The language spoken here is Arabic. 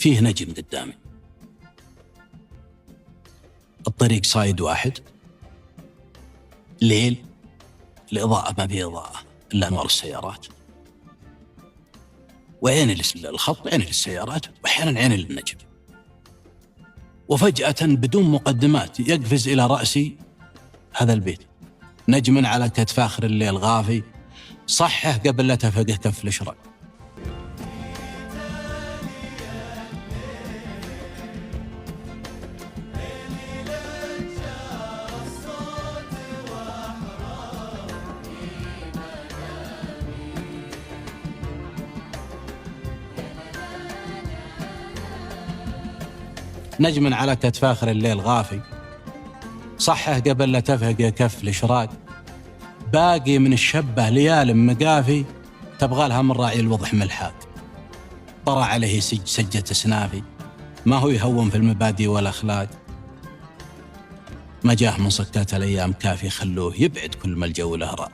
فيه نجم قدامي، الطريق صايد واحد، ليل، الإضاءة ما في إضاءة إلا أنوار السيارات، وعين الخط عين للسيارات وأحيانا عين للنجم. وفجأة بدون مقدمات يقفز إلى رأسي هذا البيت: نجم على كتف آخر الليل غافي، صحه قبل لا تفقه كف الإشراق. نجم على كتف آخر الليل غافي، صحه قبل لا تفقه كف الإشراق، باقي من الشبه ليال مقافي، تبغى لها من راعي الوضح ملحاق. طرى عليه سجة سنافي، ما هو يهون في المبادئ والأخلاق، ما جاه من صكات الأيام كافي، خلوه يبعد كل ما الجو له راق.